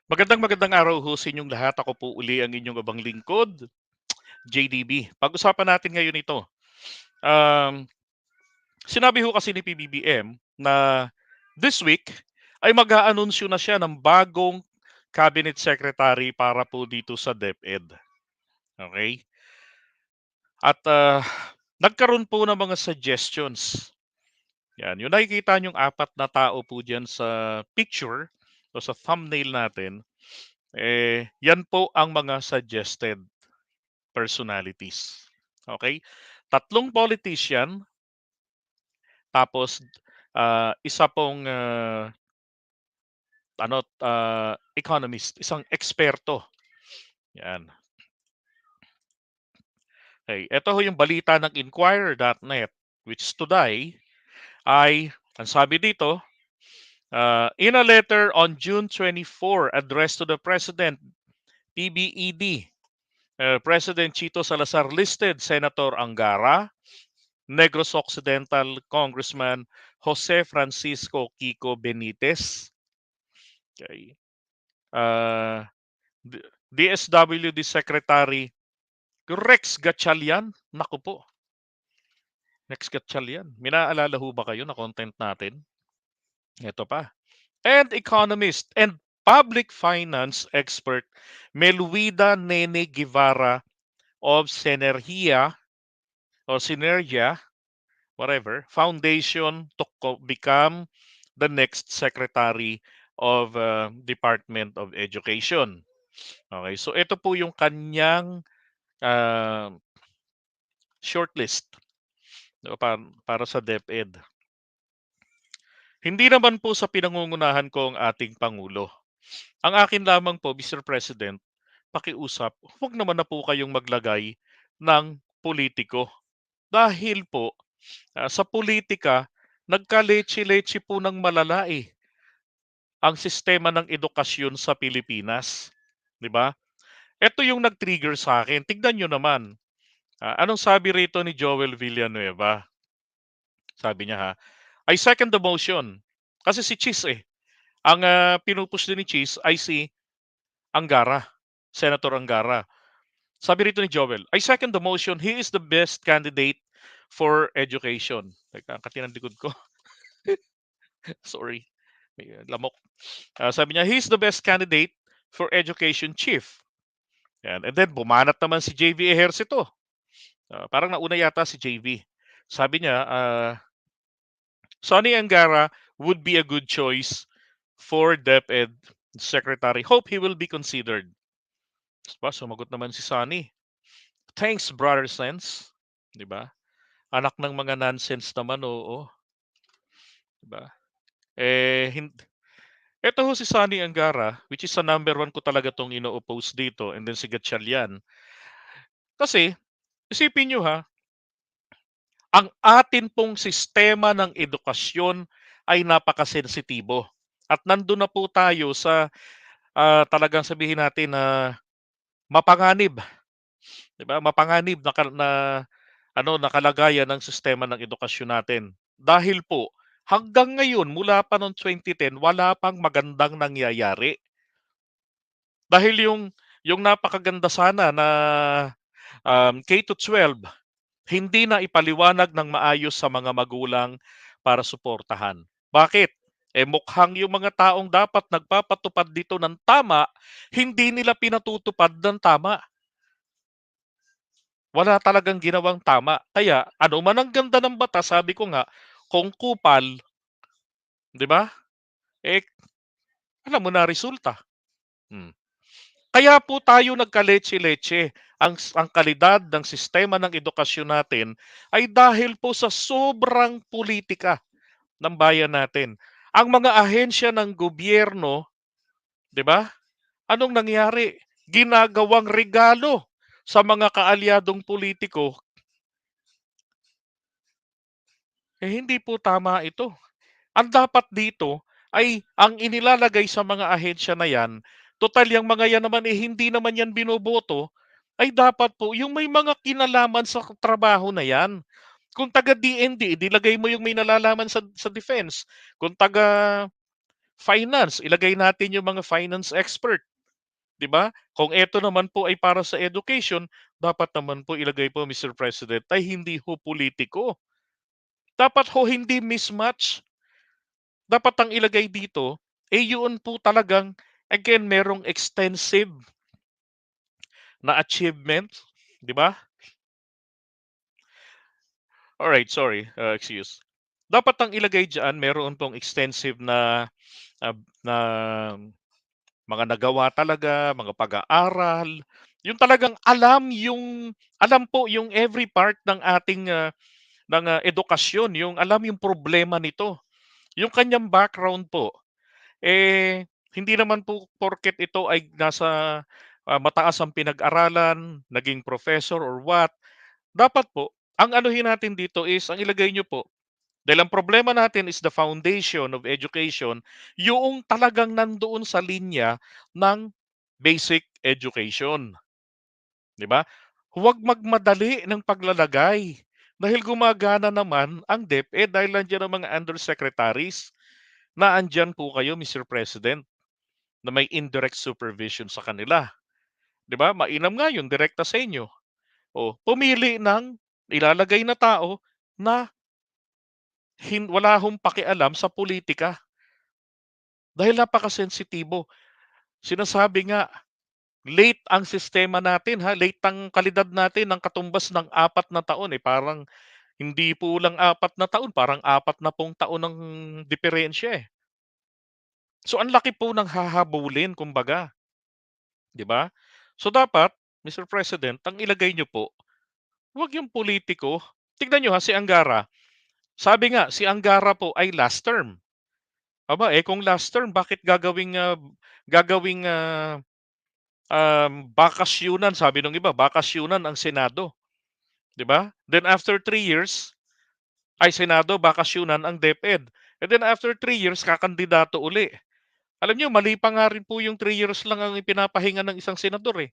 Magandang araw ho sa inyong lahat. Ako po uli ang inyong abang lingkod, JDB. Pag-usapan natin ngayon ito. Um, Sinabi ho kasi ni PBBM na this week ay mag-aanunsyo na siya ng bagong cabinet secretary para po dito sa DepEd. Okay? At nagkaroon po ng mga suggestions. Yan, yung nakikita niyong apat na tao po diyan sa picture o sa thumbnail natin, yan po ang mga suggested personalities. Okay? Tatlong politician, tapos isa pong economist, isang eksperto. Yan. Okay. Ito ho yung balita ng Inquirer.net, which today ay, ang sabi dito, in a letter on June 24 addressed to the President, PBED, President Chito Salazar listed Senator Angara, Negros Occidental Congressman Jose Francisco Kiko Benitez, okay. Uh, DSWD Secretary Rex Gatchalian. Naku po, Rex Gatchalian. Minaalala ho ba kayo na content natin? Ito pa. And economist and public finance expert Meluida Nene Guevara of Synergia, whatever, Foundation to become the next Secretary of Department of Education. Okay, so ito po yung kanyang uh, shortlist, no, para sa DepEd. Hindi naman po sa pinangungunahan ko ang ating Pangulo. Ang akin lamang po, Mr. President, pakiusap, huwag naman na po kayong maglagay ng politiko. Dahil po, sa politika, nagka-leche-leche po ng malala ang sistema ng edukasyon sa Pilipinas. Di ba? Ito yung nag-trigger sa akin. Tignan nyo naman. Anong sabi rito ni Joel Villanueva? Sabi niya I second the motion. Kasi si Cheese ang pinupush din ni Cheese ay si Angara, Senator Angara. Sabi rito ni Joel, I second the motion. He is the best candidate for education. Teka, katinang likod ko. Sorry. May lamok. Sabi niya, he's the best candidate for education chief. Yan. And then, bumanat naman si JV Ejercito. Parang nauna yata si JV. Sabi niya, Sonny Angara would be a good choice for DepEd Secretary. Hope he will be considered. Diba? Sumagot naman si Sonny. Thanks, brother sense. Diba? Anak ng mga nonsense naman, oo. Diba? Ito ho si Sonny Angara, which is sa number one ko talaga itong ino-oppose dito, and then si Gatchalian. Kasi, isipin nyo ang atin pong sistema ng edukasyon ay napakasensitibo. At nandun na po tayo sa talagang sabihin natin na mapanganib. 'Di ba? Mapanganib na kalagayan ng sistema ng edukasyon natin. Dahil po hanggang ngayon mula pa noong 2010 wala pang magandang nangyayari. Dahil yung napakaganda sana na K to 12 hindi na ipaliwanag ng maayos sa mga magulang para suportahan. Bakit? Mukhang yung mga taong dapat nagpapatupad dito ng tama, hindi nila pinatutupad ng tama. Wala talagang ginawang tama. Kaya ano man ang ganda ng batas, sabi ko nga, kung kupal, 'di ba? Eh alam mo na resulta. Hmm. Kaya po tayo nagka-leche-leche. Ang kalidad ng sistema ng edukasyon natin ay dahil po sa sobrang politika ng bayan natin. Ang mga ahensya ng gobyerno, 'di ba? Anong nangyari? Ginagawang regalo sa mga kaalyadong politiko. Hindi po tama ito. Ang dapat dito ay ang inilalagay sa mga ahensya na yan, total yung mga yan naman hindi naman yan binoboto, ay dapat po yung may mga kinalaman sa trabaho na yan. Kung taga DND, dilagay mo yung may nalalaman sa defense. Kung taga Finance, ilagay natin yung mga finance expert, 'di ba? Kung eto naman po ay para sa education, dapat naman po ilagay po, Mr. President, ay hindi ho politiko. Dapat ho hindi mismatch. Dapat ang ilagay dito, eh yun po talagang, again, merong extensive na achievement, 'di ba? Alright, sorry, excuse. Dapat ang ilagay diyan meron pong extensive na mga nagawa talaga, mga pag-aaral, yung talagang alam po yung every part ng ating, edukasyon, yung alam yung problema nito. Yung kanyang background po, eh, hindi naman po porket ito ay nasa, mataas ang pinag-aralan, naging professor or what, dapat po ang anuhin natin dito is ang ilagay niyo po, dahil ang problema natin is the foundation of education, yung talagang nandoon sa linya ng basic education, 'di ba? Huwag magmadali ng paglalagay dahil gumagana naman ang DepEd dahil nandiyan ang mga undersecretaries na andiyan po kayo, Mr. President, na may indirect supervision sa kanila, 'di ba? Mainam nga yung direkta sa inyo. O, pumili ng ilalagay na tao na wala hong pakialam sa politika. Dahil napakasensitibo. Sinasabi nga, late ang sistema natin ha, late ang kalidad natin ng katumbas ng 4 na taon, eh, parang hindi po lang 4 na taon, parang 40 taon ng diferensya, eh. So ang laki po ng hahabulin kumbaga, 'di ba? So dapat, Mr. President, ang ilagay niyo po, 'wag yung politiko. Tignan niyo ha, si Angara, sabi nga si Angara po ay last term. Aba, eh, kung last term bakit gagawing bakasyunan, sabi nung iba, bakasyunan ang Senado, 'di ba? Then after 3 years, ay Senado, bakasyunan ang DepEd. And then after 3 years, kakandidato uli. Alam niyo, mali pa nga rin po yung 3 years lang ang ipinapahinga ng isang senador eh.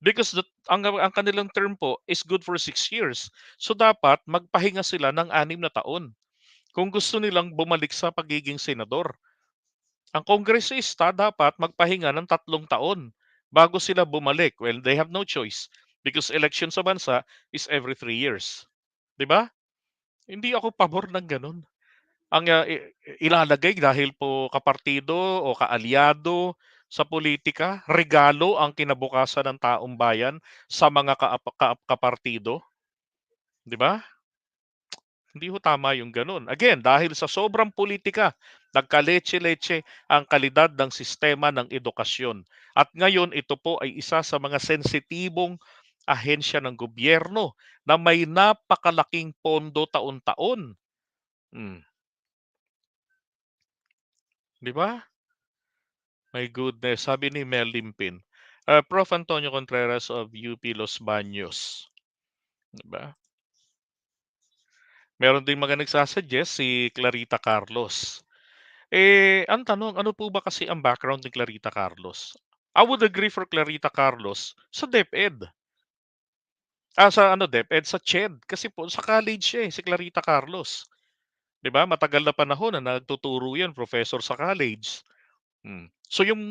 Because ang kanilang term po is good for 6 years. So dapat magpahinga sila ng 6 na taon kung gusto nilang bumalik sa pagiging senador. Ang kongresista dapat magpahinga ng 3 taon bago sila bumalik. Well, they have no choice because election sa bansa is every 3 years. 'Di ba? Hindi ako pabor ng gano'n. Ang ilalagay dahil po kapartido o kaalyado sa politika, regalo ang kinabukasan ng taong bayan sa mga kapartido, 'di ba? Hindi ho tama yung gano'n. Again, dahil sa sobrang politika, nagkaletse-letse ang kalidad ng sistema ng edukasyon. At ngayon, ito po ay isa sa mga sensitibong ahensya ng gobyerno na may napakalaking pondo taon-taon. Hmm, 'di ba? My goodness, sabi ni Mel Limpin, Prof. Antonio Contreras of UP Los Baños, 'di ba? Meron din mga nagsa-suggest si Clarita Carlos. Ang tanong, ano po ba kasi ang background ni Clarita Carlos? I would agree for Clarita Carlos sa DepEd. Sa ano DepEd, sa CHED. Kasi po sa college siya, si Clarita Carlos. 'Di ba? Matagal na panahon na nagtuturo 'yan, professor sa college. So yung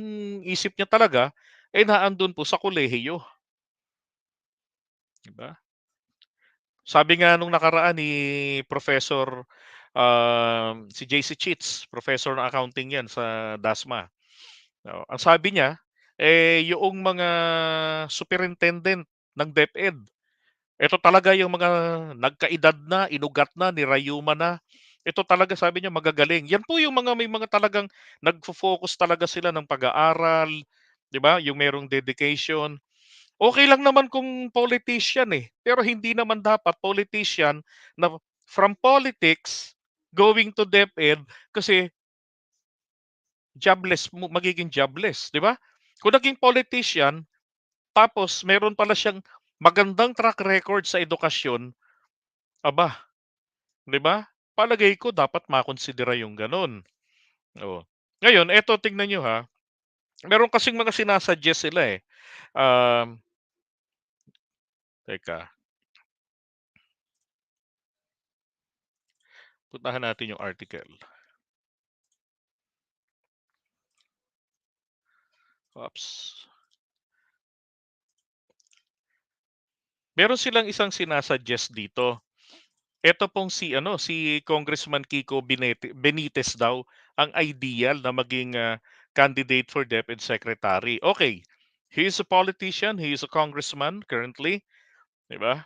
isip niya talaga, naandun po sa kolehiyo, 'di ba? Sabi nga nung nakaraan ni Professor, si JC Chits, professor ng accounting 'yan sa DASMA. Oo, ang sabi niya, yoong mga superintendent ng DepEd, ito talaga yung mga nagkaedad na, inugat na, nirayuma na. Ito talaga sabi niya magagaling. Yan po yung mga may mga talagang nagfo-focus talaga sila ng pag-aaral, 'di ba? Yung merong dedication. Okay lang naman kung politician, pero hindi naman dapat politician na from politics going to DepEd kasi magiging jobless, 'di ba? Kung naging politician tapos meron pala siyang magandang track record sa edukasyon, aba, 'di ba? Palagay ko dapat makonsidera yung gano'n, oo. Ngayon eto tingnan niyo, ha, meron kasing mga sila, eh. Um, Teka, puntahan natin yung article. Oops. Meron silang isang sinasuggest dito. Eto pong si Congressman Kiko Benitez daw ang ideal na maging, candidate for DepEd secretary. Okay, he is a politician, he is a congressman currently, 'di ba?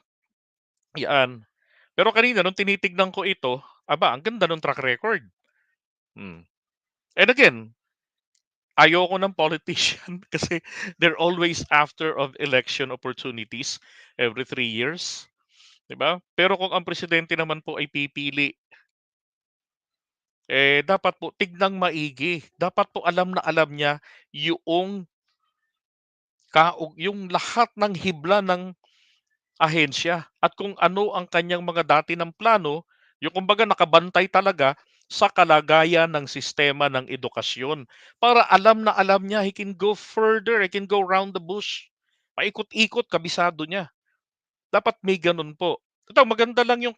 'Yan. Pero kanina nung tinitignan ko ito, aba ang ganda nung track record. Hmm. And again, ayoko ng politician kasi they're always after of election opportunities every 3 years, 'di ba? Pero kung ang presidente naman po ay pipili, dapat po tignang maigi. Dapat po alam na alam niya yung yung lahat ng hibla ng ahensya at kung ano ang kanyang mga dati ng plano, yung kumbaga nakabantay talaga sa kalagayan ng sistema ng edukasyon. Para alam na alam niya, he can go further, he can go round the bush. Paikot-ikot, kabisado niya. Dapat may ganun po. Ito, maganda yung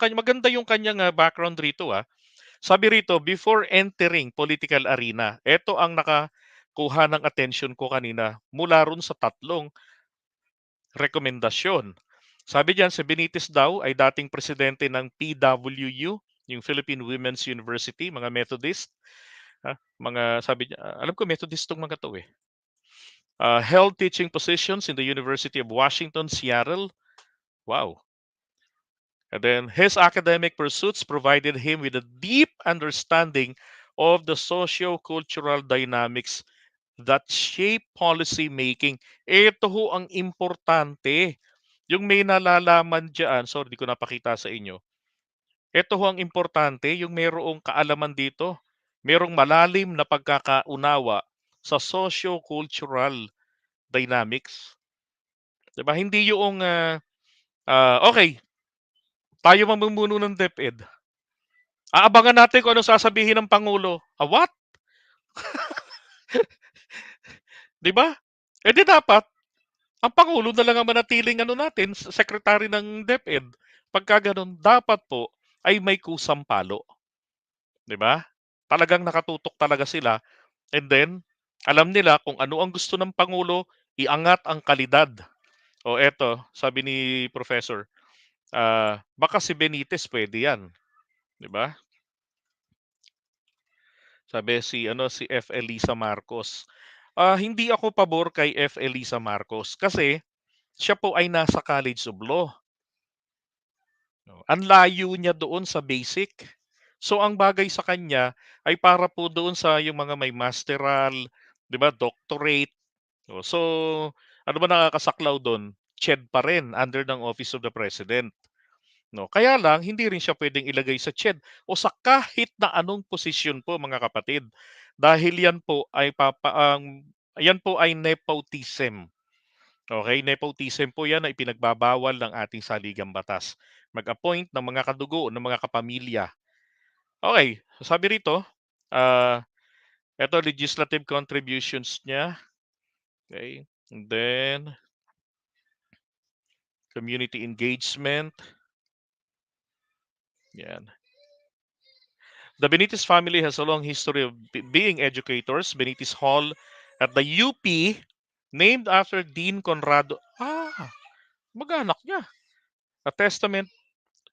kanyang background rito. Sabi rito, before entering political arena, ito ang nakakuha ng attention ko kanina mula ron sa tatlong rekomendasyon. Sabi diyan, si Benitez daw ay dating presidente ng PWU, yung Philippine Women's University, mga Methodist. Mga sabi niya, alam ko Methodist tong mga to eh. Held teaching positions in the University of Washington, Seattle. Wow. And then his academic pursuits provided him with a deep understanding of the socio-cultural dynamics that shape policy making. Ito ho ang importante. Yung may nalalaman diyan, sorry di ko napakita sa inyo. Ito ho ang importante, yung mayroong kaalaman dito. Merong malalim na pagkakaunawa sa socio-cultural dynamics. 'Di ba? Hindi yung okay, tayo mamumuno ng DepEd. Aabangan natin kung ano sasabihin ng pangulo. What? 'Di ba? Eh di dapat ang pangulo na lang ang manatiling natin, secretary ng DepEd. Pagka gano'n, dapat po ay may kusang palo, 'di ba? Talagang nakatutok talaga sila and then alam nila kung ano ang gusto ng pangulo, iangat ang kalidad. O eto, sabi ni professor, baka si Benitez pwede 'yan, 'di ba? Sabi si F. Elisa Marcos. Hindi ako pabor kay F. Elisa Marcos kasi siya po ay nasa College of Law. No? Ang layo niya doon sa basic. So ang bagay sa kanya ay para po doon sa yung mga may masteral, 'di ba, doctorate. No? So ano ba nakakasaklaw doon? CHED pa rin under ng Office of the President. No, kaya lang hindi rin siya pwedeng ilagay sa CHED o sa kahit na anong posisyon po mga kapatid. Dahil yan po ay nepotism. Okay, nepotism po yan ay pinagbabawal ng ating saligang batas. Mag-appoint ng mga kadugo, ng mga kapamilya. Okay, so sabi rito, ah, eto legislative contributions niya. Okay, and then community engagement. Yan. The Benitez family has a long history of being educators. Benitez Hall at the UP, named after Dean Conrado. Mag-anak niya. A testament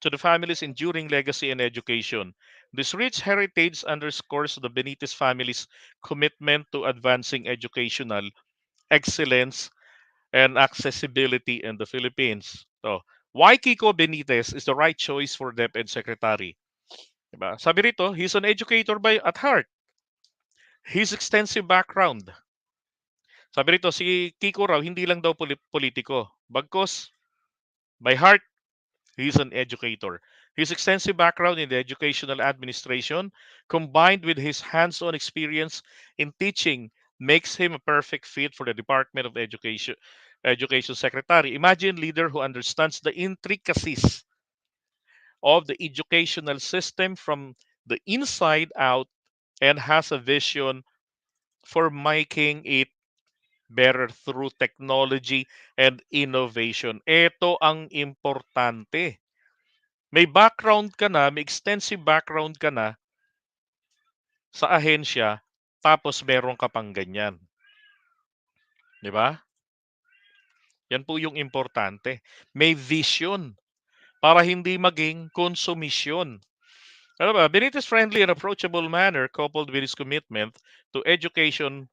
to the family's enduring legacy and education. This rich heritage underscores the Benitez family's commitment to advancing educational excellence and accessibility in the Philippines. So, why Kiko Benitez is the right choice for DepEd Secretary? Diba? Sabi rito, he's an educator at heart. His extensive background. Sabi rito, si Kiko raw, hindi lang daw politiko. Bagkos, by heart, he's an educator. His extensive background in the educational administration, combined with his hands-on experience in teaching, makes him a perfect fit for the Department of Education Secretary. Imagine a leader who understands the intricacies of the educational system from the inside out and has a vision for making it better through technology and innovation. Ito ang importante. May background ka na, may extensive background ka na sa ahensya, tapos meron ka pang ganyan. 'di ba? Yan po yung importante. May vision para hindi maging konsumisyon. Ano ba? Benitez friendly and approachable manner coupled with his commitment to educational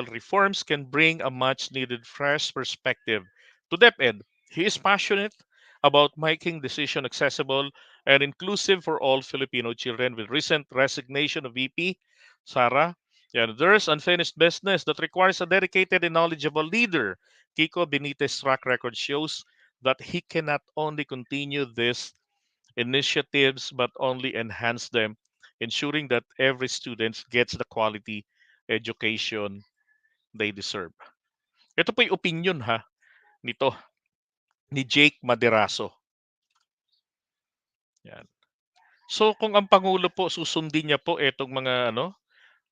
reforms can bring a much needed fresh perspective to DepEd. He is passionate about making decision accessible and inclusive for all Filipino children. With recent resignation of VP Sara, yeah, there's unfinished business that requires a dedicated and knowledgeable leader. Kiko Benitez's track record shows that he cannot only continue these initiatives but only enhance them, ensuring that every student gets the quality education they deserve. Ito po yung opinion ha nito ni Jake Maderaso. Yan. So kung ang pangulo po susundin niya po etong mga ano,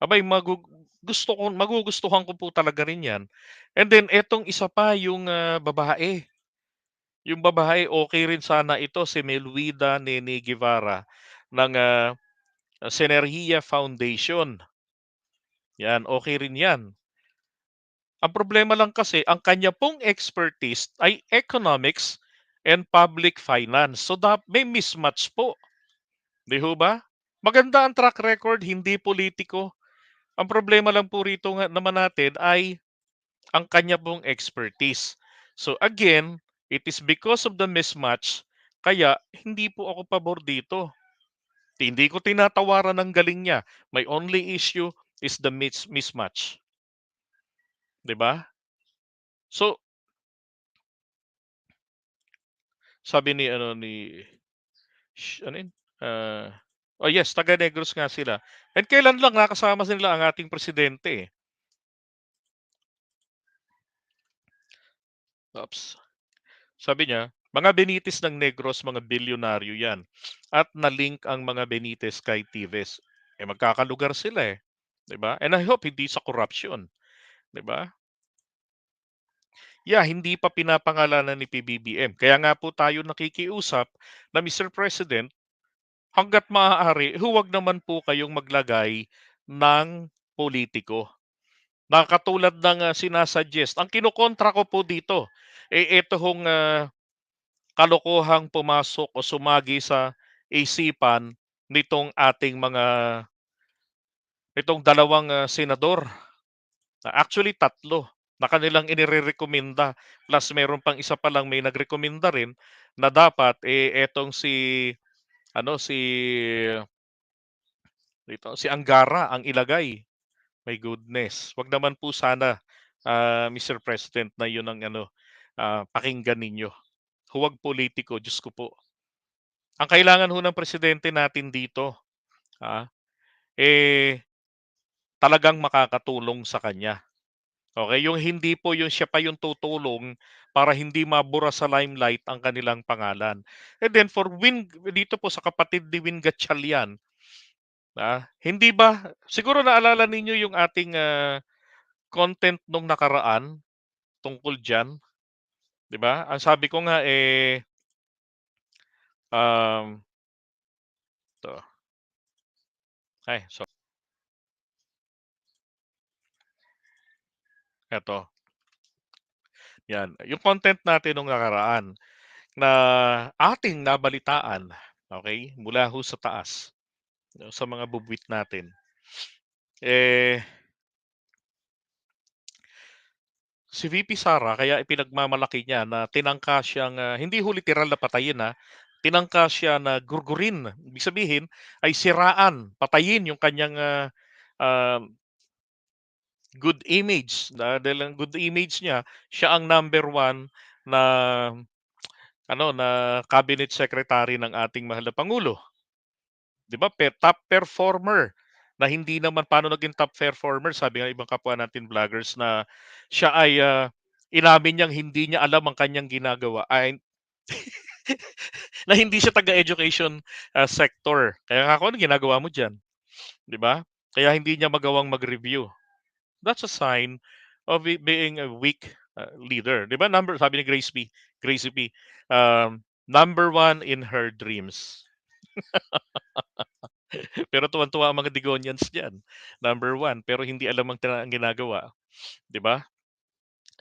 abay magugustuhan ko po talaga rin 'yan. And then etong isa pa yung babae. Yung babae okay rin sana ito si Melwida Nene Guevara ng Sinergia Foundation. Yan, okay rin 'yan. Ang problema lang kasi ang kanya pong expertise ay economics and public finance. So may mismatch po, 'di ho ba? Maganda ang track record, hindi politiko. Ang problema lang po rito nga naman natin ay ang kanya pong expertise. So again, it is because of the mismatch kaya hindi po ako pabor dito. Hindi ko tinatawaran ng galing niya. My only issue is the mismatch, 'di ba? So sabi ni ano ni ano yun? Oh yes, taga Negros nga sila. And kailan lang nakasama nila ang ating presidente. Oops. Sabi niya, mga Benitez ng Negros, mga bilyonaryo yan. At na-link ang mga Benitez kay Tives. Magkakalugar sila eh. 'Di ba? And I hope hindi sa corruption. 'Di ba? Yeah, hindi pa pinapangalanan ni PBBM. Kaya nga po tayo nakikiusap na Mr. President, hangga't maaari, huwag naman po kayong maglagay ng politiko. Na katulad ng sinasuggest. Ang kinukontra ko po dito, ito hong kalokohang pumasok o sumagi sa isipan nitong dalawang senador. Actually, tatlo na kanilang inirekomenda. Plus, meron pang isa pa lang may nagrekomenda rin na dapat etong ano si Angara ang ilagay. My goodness. Wag naman po sana Mr. President na 'yun ang pakinggan ninyo. Huwag politiko, Diyos ko po. Ang kailangan ho ng presidente natin dito, ah, eh talagang makakatulong sa kanya. Okay, yung hindi po yung siya pa yung tutulong para hindi mabura sa limelight ang kanilang pangalan. And then for dito po sa kapatid ni Win Gatchalian, hindi ba siguro naalala ninyo yung ating content nung nakaraan tungkol diyan, 'di ba? Ang sabi ko nga um, 'to, ay so eto, 'yan. Yung content natin nung nakaraan na ating nabalitaan, okay, mula ho sa taas, sa mga bubwit natin. Eh, si VP Sara kaya ipinagmamalaki niya na tinangka siyang, hindi ho literal na patayin, tinangka siya na gurgurin. Ibig sabihin ay siraan, patayin yung kanyang, um, good image. Dahil ang good image niya, siya ang number one na na cabinet secretary ng ating mahal na pangulo. 'Di ba, top performer na hindi naman paano naging top performer, sabi ng ibang kapwa natin vloggers na siya ay, inamin niyang hindi niya alam ang kanyang ginagawa ay na hindi siya taga-education, sector. Kaya nga ako, "Anong ginagawa mo diyan?" 'Di ba? Kaya hindi niya magawang mag-review. That's a sign of being a weak, leader. 'Di ba sabi ni Gracie P, number one in her dreams. Pero tuwang-tuwa ang mga Digonians diyan, number one, pero hindi alam ang ginagawa, 'di ba?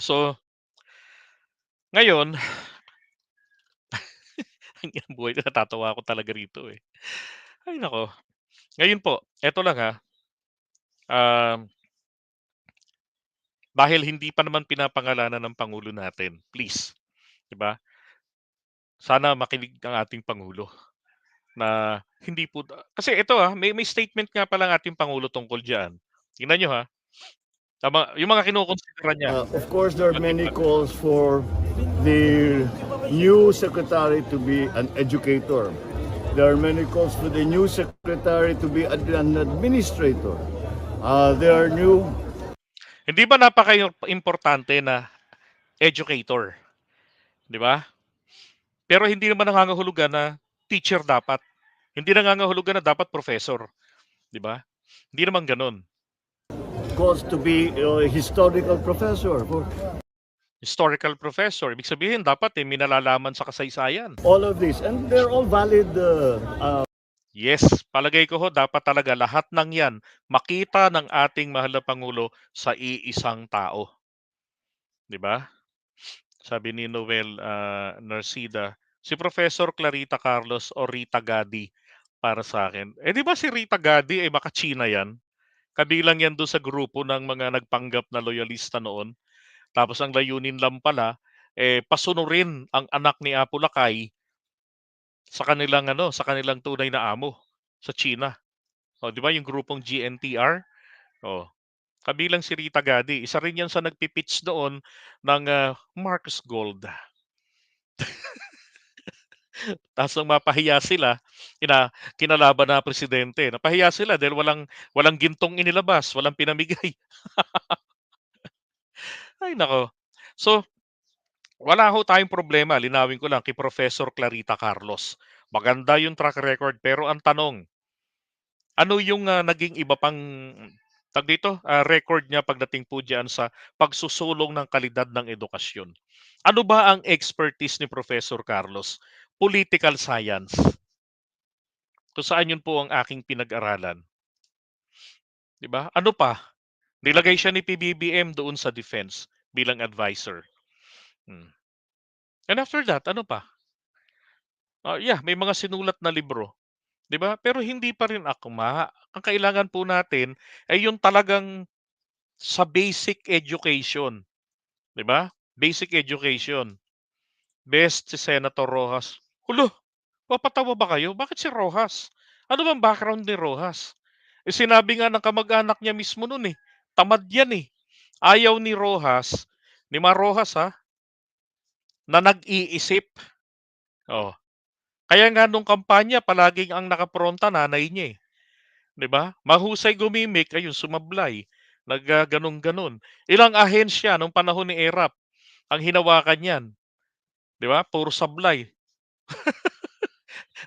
So, ngayon, ang buhay ko natatawa ako talaga rito, eh. Ay naku. Ngayon po, eto lang, um, dahil hindi pa naman pinapangalanan ng pangulo natin, please, 'di ba? Sana makinig ang ating pangulo na hindi po kasi ito, may statement nga pala ang ating pangulo tungkol diyan. Tingnan niyo, yung mga kinokonsidera niya. Of course, there are Pati many pa calls for the new secretary to be an educator. There are many calls for the new secretary to be an administrator. There are new. hindi ba importante na educator, 'di ba? Pero hindi naman nangangahulugan na teacher dapat. Hindi nangangahulugan na dapat professor, 'di ba? Hindi naman gano'n. Calls to be a historical professor for Historical professor, ibig sabihin dapat, may nalalaman sa kasaysayan. all of this, and they're all valid. Yes, palagay ko dapat talaga lahat ng 'yan makita ng ating mahal na pangulo sa iisang tao, 'di ba? Sabi ni Noel, Narcida, si Professor Clarita Carlos o Rita Gadi para sa akin. Eh, 'di ba si Rita Gadi, maka-China 'yan? Kabilang 'yan do'n sa grupo ng mga nagpanggap na loyalista noon. Tapos ang layunin lang pala, pasunurin ang anak ni Apo Lakay sa kanilang sa kanilang tunay na amo sa China. Oh, 'di ba yung grupong GNTR? Oh, kabilang si Rita Gadi, isa rin 'yan sa nagpi-pitch doon ng, Marcos Gold. Ta's nung mapahiya sila, kinalaban na presidente, napahiya sila dahil walang walang gintong inilabas, walang pinamigay. Ay naku. So, wala tayong problema, linawin ko lang, kay Professor Clarita Carlos. Maganda yung track record, pero ang tanong, ano yung, naging iba pang tawag dito, record niya pagdating po diyan sa pagsusulong ng kalidad ng edukasyon? Ano ba ang expertise ni Professor Carlos? Political science, kung saan yun po ang aking pinag-aralan, 'di ba? Ano pa? Nilagay siya ni PBBM doon sa defense bilang advisor. Hmm. And after that, ano pa? Yeah, may mga sinulat na libro, 'di ba? Pero hindi pa rin akma. Ang kailangan po natin ay yung talagang sa basic education, 'di ba? Basic education. Best si Senator Rojas. Hala, papatawa ba kayo? Bakit si Rojas? Ano bang background ni Rojas? Sinabi nga ng kamag-anak niya mismo noon, tamad yan, Ayaw ni Rojas, ni Rojas, na nag-iisip. Oh. Kaya nga nung kampanya palaging ang nakapronta nanay niya, 'di ba? Mahusay gumimik, ayun sumablay, ganon-ganon. Ilang ahensya nung panahon ni ERAP ang hinawakan niyan, 'di ba? Puro sablay.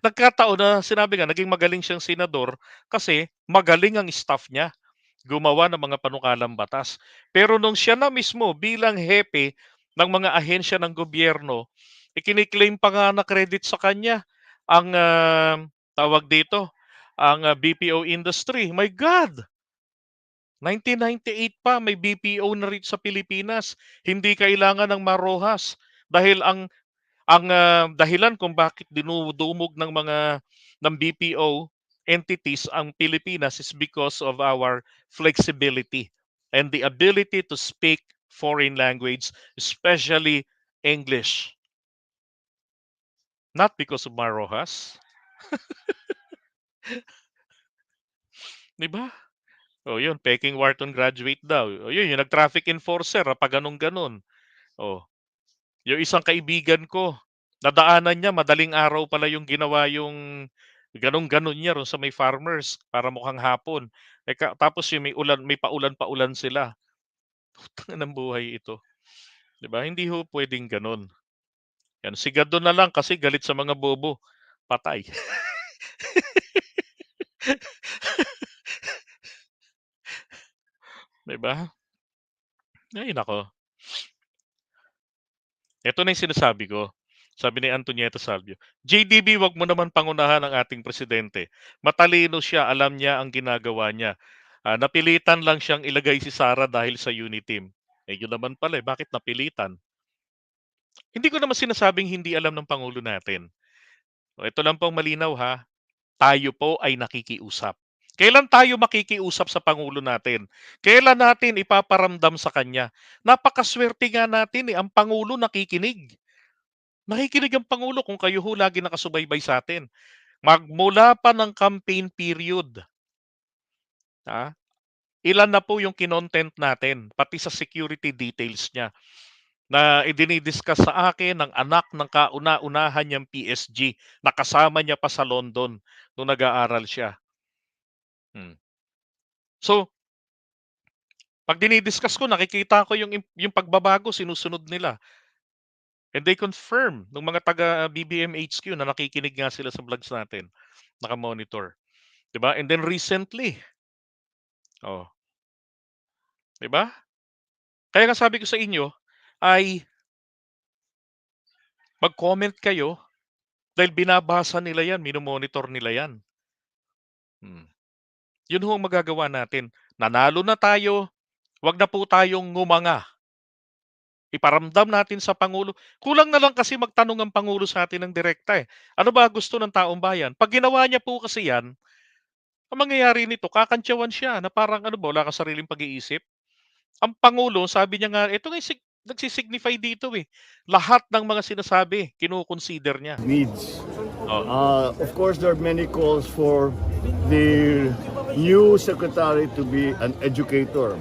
Nagkataon na sinabi nga naging magaling siyang senador kasi magaling ang staff niya gumawa ng mga panukalang batas. Pero nung siya na mismo bilang hepe ng mga ahensya ng gobyerno, ikini-claim pa nga na credit sa kanya ang, tawag dito, ang, BPO industry. My God! 1998 pa may BPO na rin sa Pilipinas. Hindi kailangan ng Marojas dahil ang dahilan kung bakit dinudumog ng BPO entities ang Pilipinas is because of our flexibility and the ability to speak foreign language, especially English. Not because of Marojas, 'di ba? Oh, yun, Peking Wharton graduate daw. Oh, yun, yung nag-traffic enforcer, pa ganun-ganon. Oh, yung isang kaibigan ko, nadaanan niya madaling araw pala yung ginawa yung gano'n-gano'n niya ro'n sa may farmers para mukhang hapon. Tapos yung may paulan-paulan sila. Putang ng buhay ito, 'di ba? Hindi puwedeng gano'n. Yan, sigado na lang kasi galit sa mga bobo, patay. 'Di ba? Ay naku, ito na yung sinasabi ko. Sabi ni Antonieta Salvio, JDB, wag mo naman pangunahan ang ating presidente. Matalino siya, alam niya ang ginagawa niya. Napilitan lang siyang ilagay si Sara dahil sa Uniteam. Eh yun naman pala, bakit napilitan? Hindi ko naman sinasabing hindi alam ng Pangulo natin. Ito lang pong malinaw ha, tayo po ay nakikiusap. Kailan tayo makikiusap sa Pangulo natin? Kailan natin ipaparamdam sa kanya? Napakaswerte nga natin ang Pangulo nakikinig. Nakikinig ang Pangulo kung kayo ho lagi nakasubaybay sa atin. Magmula pa ng campaign period, ha? Ilan na po yung kinontent natin, pati sa security details niya, na idinidiscuss sa akin ng anak ng kauna-unahan niyang PSG, nakasama niya pa sa London nung nag-aaral siya. So, pag dinidiscuss ko, nakikita ko yung pagbabago, sinusunod nila. And they confirm ng mga taga BBM HQ na nakikinig nga sila sa vlogs natin, naka-monitor. 'Di ba? And then recently, oh, 'di ba? Kaya nga sabi ko sa inyo ay mag-comment kayo dahil binabasa nila 'yan, mino-monitor nila 'yan. Hmm. 'Yun ho ang magagawa natin. Nanalo na tayo, 'wag na po tayong ngumanga. Iparamdam natin sa Pangulo. Kulang na lang kasi magtanong ang Pangulo sa atin ng direkta eh. Ano ba gusto ng taong bayan? Pag ginawa niya po kasi 'yan, ang mangyayari nito, kakantyawan siya na parang ano ba, wala kang sariling pag-iisip. Ang Pangulo, sabi niya nga, ito nga nagsisignify dito eh. Lahat ng mga sinasabi, kinukonsider niya. Needs. Oh. Of course, there are many calls for the new secretary to be an educator.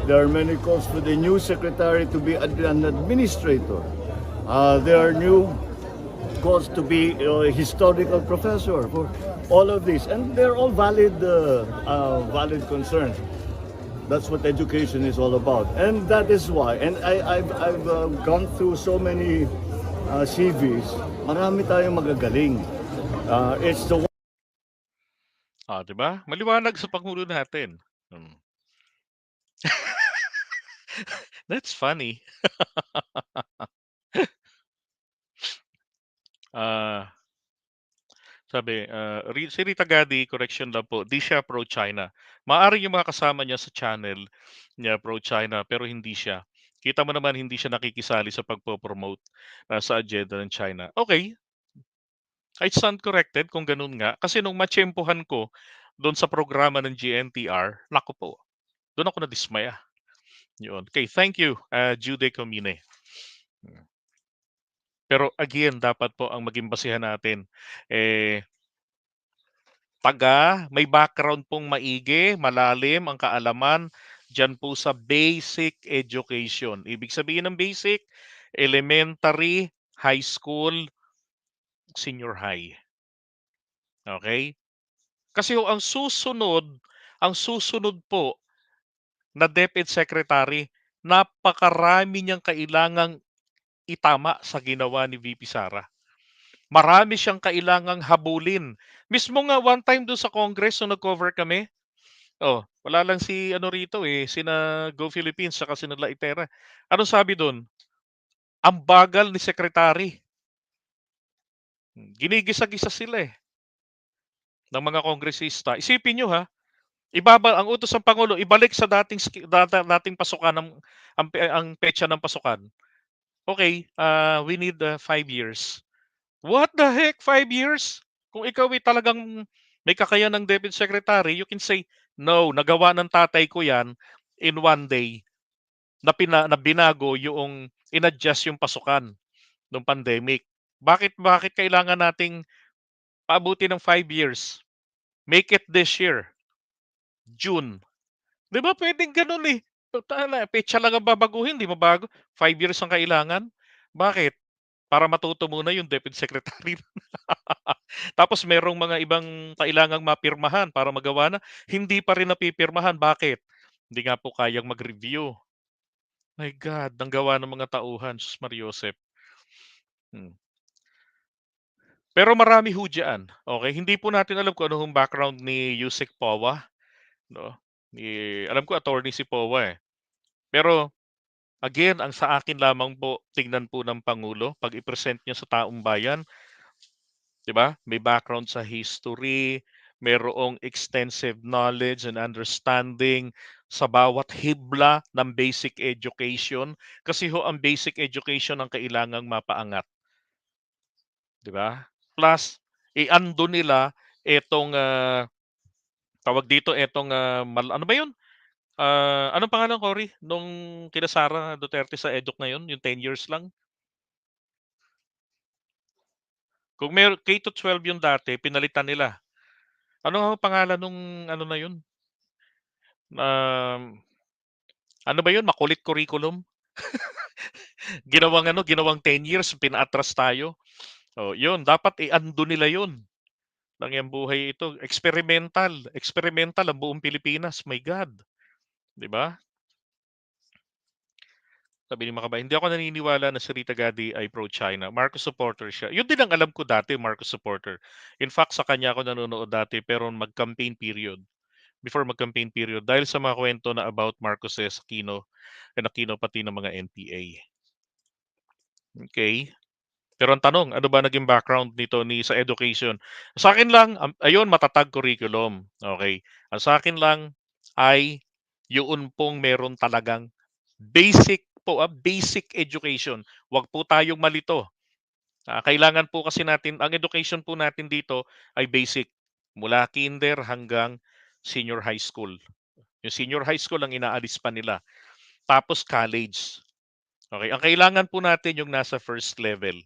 There are many calls for the new secretary to be an administrator. There are new calls to be a historical professor for all of this, and they're all valid concerns. That's what education is all about, and that is why. And I've gone through so many CVs. Marami tayong magagaling. It's the Di ba? Maliwanag sa Pangulo natin. That's funny. Sabi, si Rita Gadi, correction lang po, di siya pro-China. Maaari yung mga kasama niya sa channel niya pro-China, pero hindi siya. Kita mo naman hindi siya nakikisali sa pagpo-promote sa agenda ng China. Okay, I stand corrected kung ganun nga. Kasi nung matsyempohan ko doon sa programa ng GNTR, naku po, doon ako nadismaya. Yun. Okay, thank you, Jude Comine. Pero again, dapat po ang maging basihan natin, may background pong maigi, malalim ang kaalaman diyan po sa basic education. Ibig sabihin ng basic, elementary, high school, senior high. Okay? Kasi ang susunod po na DepEd Secretary, napakarami niyang kailangang itama sa ginawa ni VP Sara. Marami siyang kailangang habulin. Mismo nga one time doon sa Congress nung nag-cover kami, wala lang si ano rito sina Go Philippines saka sina Laitera. Anong sabi doon? Ang bagal ni Secretary. Ginigisa-gisa sila ng mga kongresista. Isipin nyo ha, ang utos ng Pangulo, ibalik sa dating pasukan ang petsa ng pasukan. Okay, we need 5 years. What the heck, 5 years? Kung ikaw talagang may kakayan ng Deputy Secretary, you can say, no, nagawa ng tatay ko yan in 1 day na binago yung in-adjust yung pasukan ng pandemic. Bakit kailangan nating paabuti ng 5 years? Make it this year, June. 'Di ba pwedeng ganun petsa lang ang babaguhin, di mabago. 5 years ang kailangan. Bakit? Para matuto muna yung Deputy Secretary. Tapos merong mga ibang kailangang mapirmahan para magawa na, hindi pa rin napipirmahan. Bakit? Hindi nga po kayang mag-review. My God, ang gawa ng mga tauhan, Sus Mariosep. Pero marami ho dyan. Okay, hindi po natin alam kung ano yung background ni Yusek Powa. No? Alam ko attorney si Powa Pero Again, ang sa akin lamang po, tingnan po ng Pangulo, pag i-present niya sa taong bayan, 'di ba? May background sa history, mayroong extensive knowledge and understanding sa bawat hibla ng basic education. Kasi ho, ang basic education ang kailangang mapaangat, 'di ba? Plus, i-ando nila etong tawag dito, etong ano ba 'yun? Anong pangalan, Cory, nung kina Sara Duterte sa EDUC ngayon, yung 10 years lang? Kung K to 12 yung dati, pinalitan nila. Ano nga pangalan nung ano na yun? Ano ba yun? Makulit curriculum? Ginawang 10 years, pinaatras tayo. Oh, yun, dapat i-undo nila yun. Lang yung buhay ito. Experimental. Experimental ang buong Pilipinas. My God. 'Di ba? Sabi ni Makabay, hindi ako naniniwala na si Rita Gadi ay pro-China. Marcos supporter siya. Yun din ang alam ko dati, Marcos supporter. In fact, sa kanya ako nanonood dati pero mag-campaign period. Before mag-campaign period. Dahil sa mga kwento na about Marcoses, Aquino, and Aquino pati ng mga NPA. Okay? Pero ang tanong, ano ba naging background nito ni sa education? Sa akin lang, ayun, matatag curriculum. Okay. Ang sa akin lang ay yun pong meron talagang basic po, basic education. Huwag po tayong malito. Kailangan po kasi natin, ang education po natin dito ay basic. Mula kinder hanggang senior high school. Yung senior high school ang inaalis pa nila. Tapos college. Okay. Ang kailangan po natin yung nasa first level.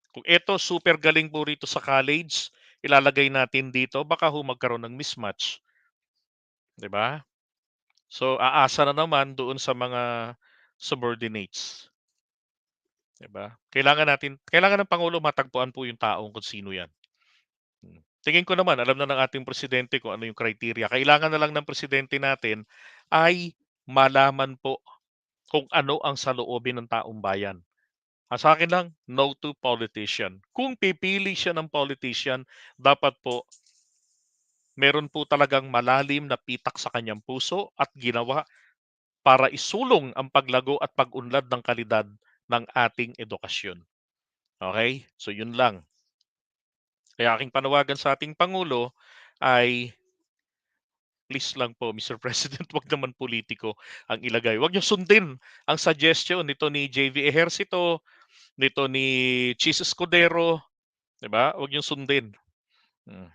Kung eto super galing po rito sa college, ilalagay natin dito, baka ho magkaroon ng mismatch, 'di ba? So aasa na naman doon sa mga subordinates, 'di ba? Kailangan ng pangulo matagpuan po yung taong kung sino 'yan. Tingin ko naman alam na ng ating presidente kung ano yung criteria. Kailangan na lang ng presidente natin ay malaman po kung ano ang saloobin ng taong bayan. Sa akin lang, no to politician. Kung pipili siya ng politician, dapat po meron po talagang malalim na pitak sa kanyang puso at ginawa para isulong ang paglago at pag-unlad ng kalidad ng ating edukasyon. Okay? So yun lang. Kaya aking panawagan sa ating Pangulo ay please lang po, Mr. President, wag naman politiko ang ilagay. Wag niyo sundin ang suggestion nito ni JV Ejercito, nito ni Chis Escudero, 'di ba? Wag niyo sundin. Mm.